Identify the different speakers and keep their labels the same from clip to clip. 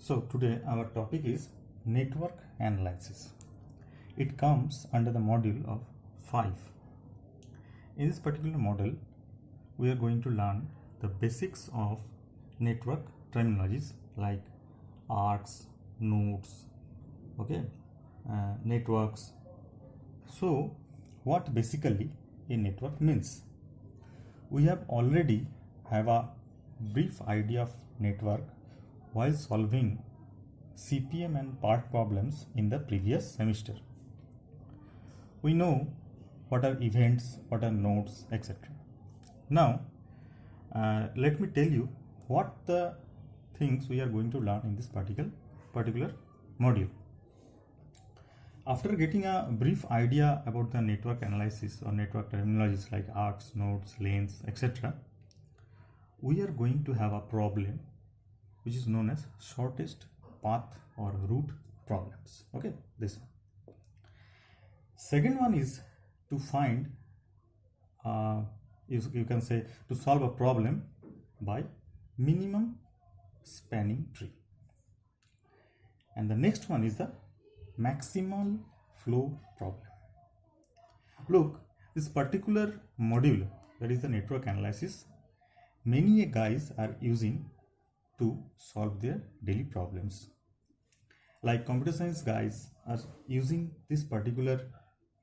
Speaker 1: So today our topic is network analysis. It comes under the module of 5. In this particular module, we are going to learn the basics of network terminologies like arcs, nodes, networks. So what basically a network means? We have already have a brief idea of network while solving CPM and part problems in the previous semester. We know what are events, what are nodes, etc. Now, let me tell you what the things we are going to learn in this particular module. After getting a brief idea about the network analysis or network terminologies like arcs, nodes, lanes, etc., we are going to have a problem which is known as shortest path or route problems. This one. Second one is to find, you can say, to solve a problem by minimum spanning tree. And the next one is the maximal flow problem. Look, this particular module, that is the network analysis, many guys are using to solve their daily problems. Like computer science guys are using this particular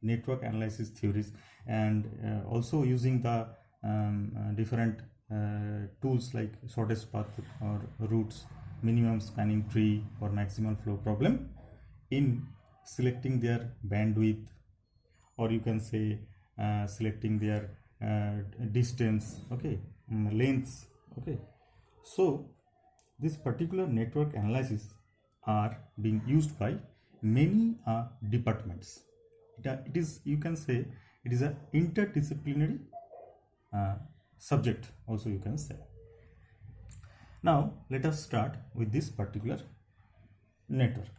Speaker 1: network analysis theories and also using the different tools like shortest path or routes, minimum spanning tree or maximal flow problem in selecting their bandwidth, or you can say selecting their distance, lengths. So this particular network analysis are being used by many departments. It is, you can say, it is an interdisciplinary subject also, you can say. Now let us start with this particular network.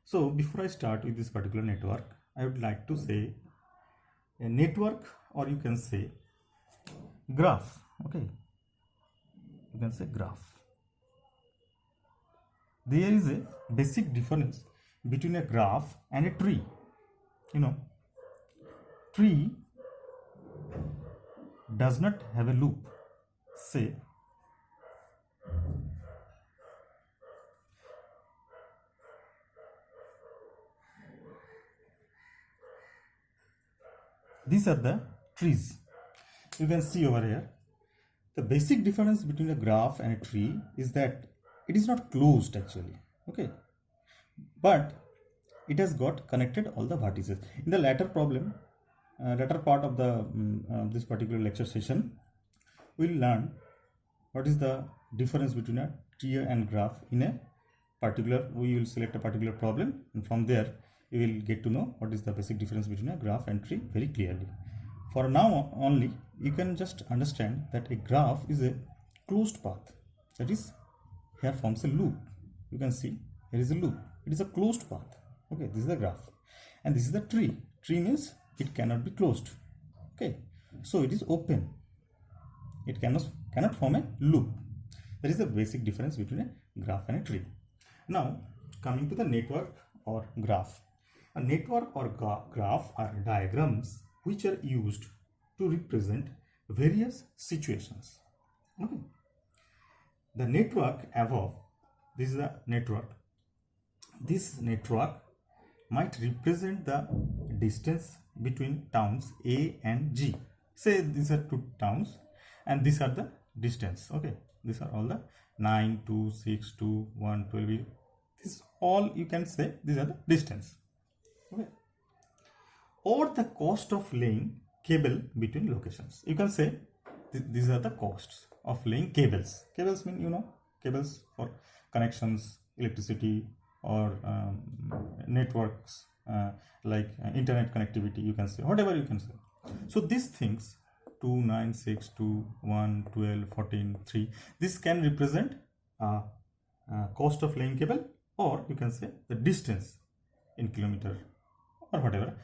Speaker 1: So before I start with this particular network, I would like to say a network, or you can say graph. You can say graph. There is a basic difference between a graph and a tree. Tree does not have a loop. Say these are the trees. You can see over here. The basic difference between a graph and a tree is that it is not closed actually. But it has got connected all the vertices. In the latter problem, latter part of the this particular lecture session, we will learn what is the difference between a tree and graph in a particular. We will select a particular problem, and from there you will get to know what is the basic difference between a graph and tree very clearly. For now only, you can just understand that a graph is a closed path, that is, here forms a loop. You can see here is a loop. It is a closed path. This is the graph, and this is the tree. Tree means it cannot be closed. So it is open. It cannot form a loop. That is the basic difference between a graph and a tree. Now coming to the network or graph. A network or graph are diagrams which are used to represent various situations. The network above, this is the network. This network might represent the distance between towns A and G. Say these are two towns and these are the distance. These are all the 9, 2, 6, 2, 1, 12. This all, you can say, these are the distance. Or the cost of laying cable between locations. You can say these are the costs of laying cables. Cables mean, cables for connections, electricity, or networks like internet connectivity, you can say, whatever you can say. So these things, 2, 9, 6, 2, 1, 12, 14, 3, this can represent cost of laying cable, or you can say the distance in kilometer or whatever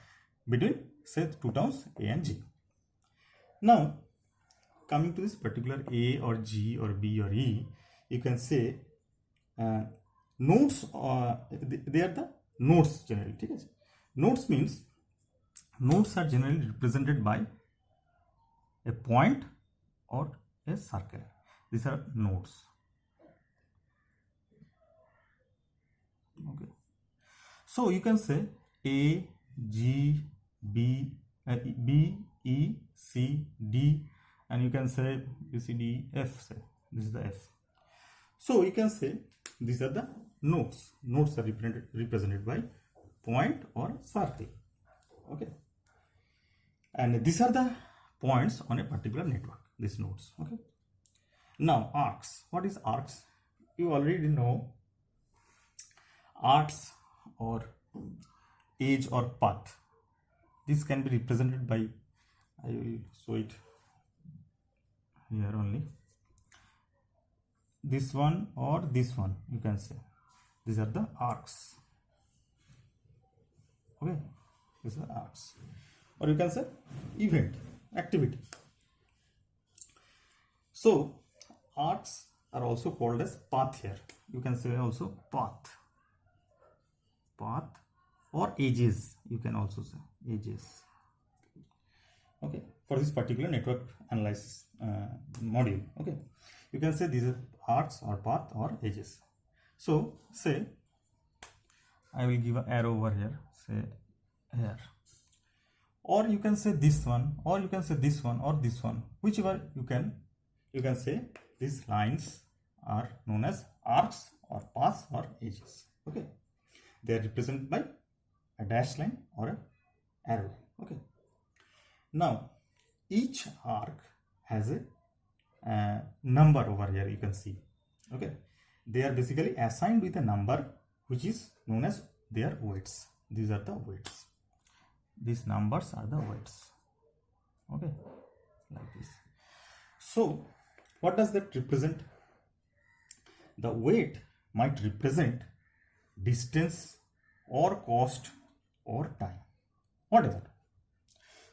Speaker 1: between, say, two towns A and G. Now coming to this particular A or G or B or E, you can say nodes they are the nodes generally, ठीक है. Nodes means nodes are generally represented by a point or a circle. These are nodes. Okay, so you can say A, G, B, B, E, C, D, and you can say A, C, D, F. Say this is the F. So you can say these are the nodes. Nodes are represented by point or circle. Okay, and these are the points on a particular network. These nodes. Okay. Now arcs. What is arcs? You already know. Arcs or edge or path. This can be represented by, I will show it here only. This one or this one, you can say. These are the arcs. Okay, these are arcs. Or you can say event, activity. So arcs are also called as path here. You can say also path. Path or edges, you can also say edges. Okay, for this particular network analysis module. Okay, you can say these are arcs or path or edges. So say I will give an arrow over here, say here, or you can say this one, or you can say this one, or this one, whichever you can say these lines are known as arcs or paths or edges. Okay, they are represented by a dashed line or an arrow. Okay, now each arc has a number over here, you can see. Okay, they are basically assigned with a number which is known as their weights. These are the weights. These numbers are the weights. Okay, like this. So what does that represent? The weight might represent distance or cost or time, whatever.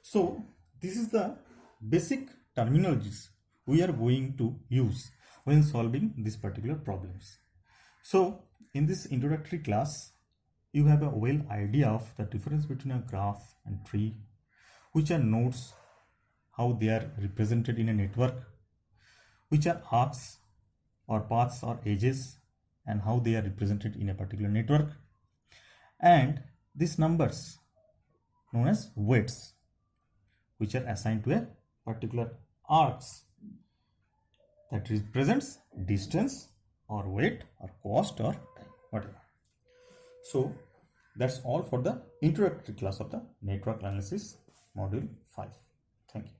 Speaker 1: So this is the basic terminologies we are going to use when solving these particular problems. So in this introductory class, you have a well idea of the difference between a graph and tree, which are nodes, how they are represented in a network, which are arcs or paths or edges, and how they are represented in a particular network, and these numbers known as weights, which are assigned to a particular arcs that represents distance or weight or cost or time, whatever. So that's all for the introductory class of the network analysis module 5. Thank you.